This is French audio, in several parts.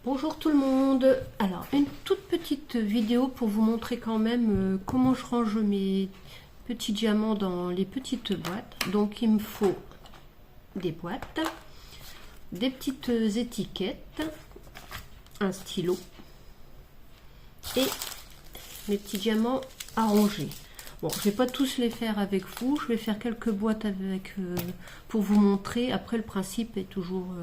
Bonjour tout le monde. Alors une toute petite vidéo pour vous montrer quand même comment je range mes petits diamants dans les petites boîtes. Donc il me faut des boîtes, des petites étiquettes, un stylo et mes petits diamants à ranger. Bon, je vais pas tous les faire avec vous, je vais faire quelques boîtes avec pour vous montrer. Après le principe est toujours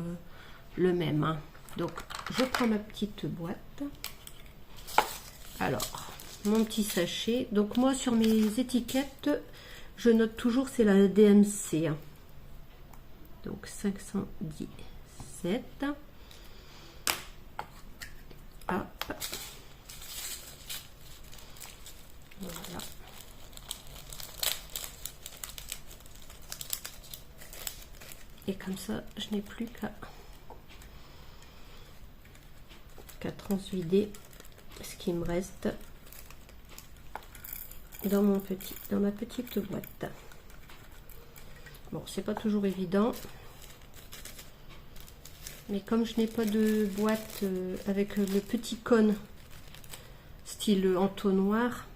le même, hein. Donc je prends ma petite boîte. Alors mon petit sachet. Donc moi sur mes étiquettes je note toujours c'est la DMC, hein. Donc 517. Hop. Voilà. Et comme ça je n'ai plus qu'à transvider ce qui me reste dans ma petite boîte. Bon, c'est pas toujours évident, mais comme je n'ai pas de boîte avec le petit cône style entonnoir,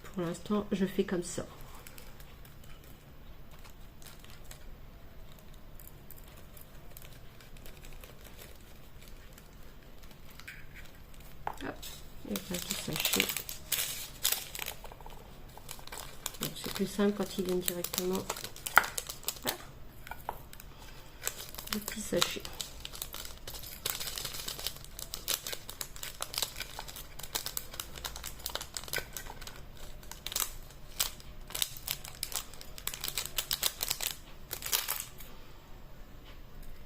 pour l'instant je fais comme ça. Et un petit sachet. C'est plus simple quand ils viennent directement. Voilà. Le petit sachet.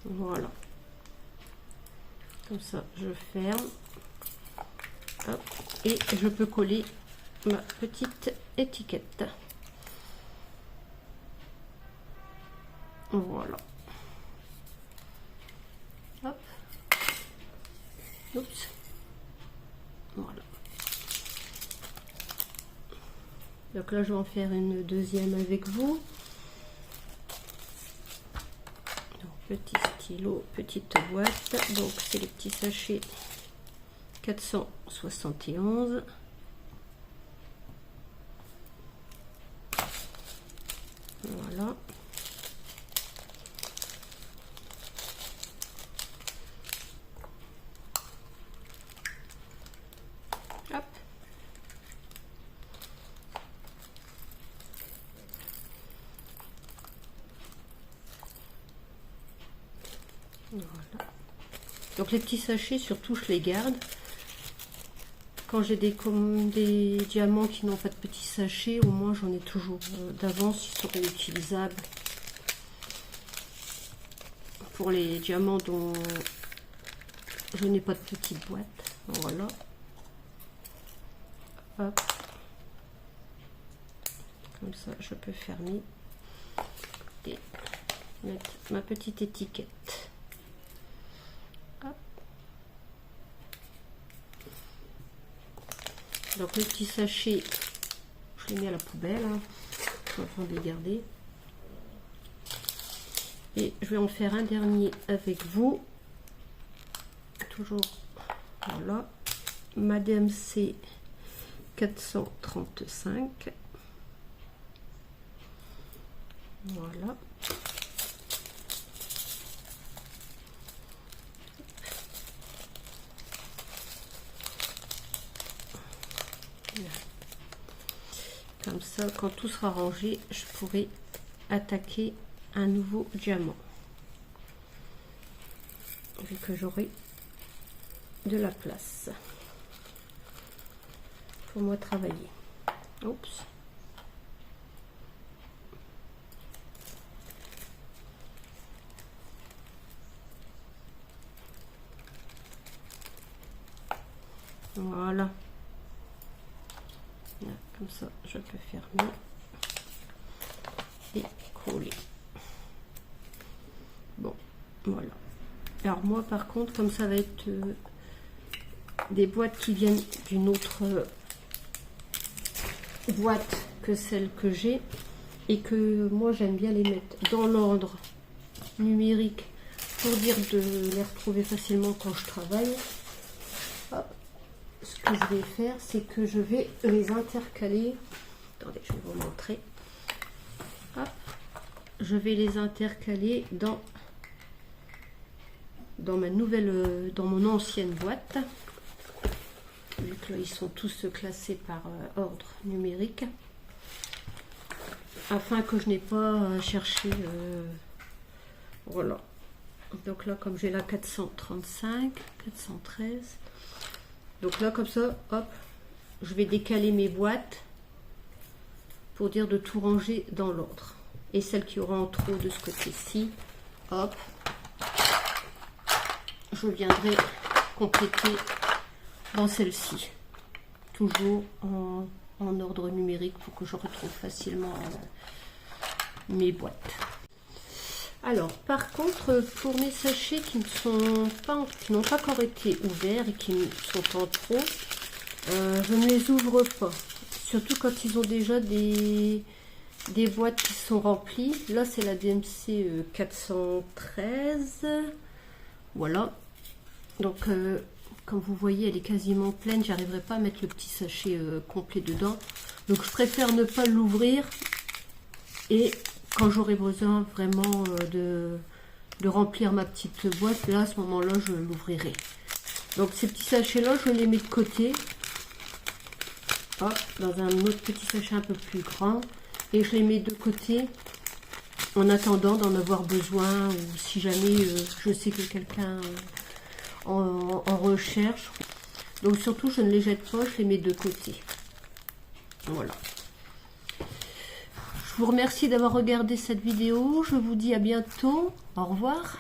Voilà. Comme ça, je ferme. Hop, et je peux coller ma petite étiquette. Voilà. Hop. Oups. Voilà. Donc là, je vais en faire une deuxième avec vous. Donc, petit stylo, petite boîte. Donc, c'est les petits sachets 471. Voilà. Hop. Voilà. Donc les petits sachets, surtout, je les garde. Quand j'ai des diamants qui n'ont pas de petits sachets, au moins j'en ai toujours d'avance, ils seront utilisables. Pour les diamants dont je n'ai pas de petite boîte, voilà. Hop. Comme ça, je peux fermer et mettre ma petite étiquette. Hop. Donc les petits sachets, je les mets à la poubelle, hein, avant de les garder. Et je vais en faire un dernier avec vous. Toujours, voilà, ma DMC 435. Voilà. Comme ça, quand tout sera rangé, je pourrai attaquer un nouveau diamant. Vu que j'aurai de la place pour moi travailler. Oups. Voilà. Là, comme ça, je peux fermer et coller. Bon, voilà. Alors moi, par contre, comme ça va être des boîtes qui viennent d'une autre boîte que celle que j'ai, et que moi j'aime bien les mettre dans l'ordre numériques pour dire de les retrouver facilement quand je travaille. Hop. Ce que je vais faire, c'est que je vais les intercaler. Attendez, je vais vous montrer. Hop. Je vais les intercaler dans ma nouvelle, dans mon ancienne boîte. Vu que là, ils sont tous classés par ordre numérique. Afin que je n'ai pas à chercher. Voilà. Donc là, comme j'ai la 435, 413. Donc là, comme ça, hop, je vais décaler mes boîtes pour dire de tout ranger dans l'ordre. Et celle qui aura en trop de ce côté-ci, hop, je viendrai compléter dans celle-ci. Toujours en ordre numérique pour que je retrouve facilement mes boîtes. Alors, par contre, pour mes sachets qui n'ont pas encore été ouverts et qui sont en trop, je ne les ouvre pas. Surtout quand ils ont déjà des boîtes qui sont remplies. Là, c'est la DMC 413. Voilà. Donc, comme vous voyez, elle est quasiment pleine. J'arriverai pas à mettre le petit sachet complet dedans. Donc, je préfère ne pas l'ouvrir. Et quand j'aurai besoin vraiment de remplir ma petite boîte, là, à ce moment-là, je l'ouvrirai. Donc, ces petits sachets-là, je les mets de côté. Hop, dans un autre petit sachet un peu plus grand. Et je les mets de côté en attendant d'en avoir besoin. Ou si jamais je sais que quelqu'un en recherche. Donc, surtout, je ne les jette pas, je les mets de côté. Voilà. Je vous remercie d'avoir regardé cette vidéo. Je vous dis à bientôt. Au revoir.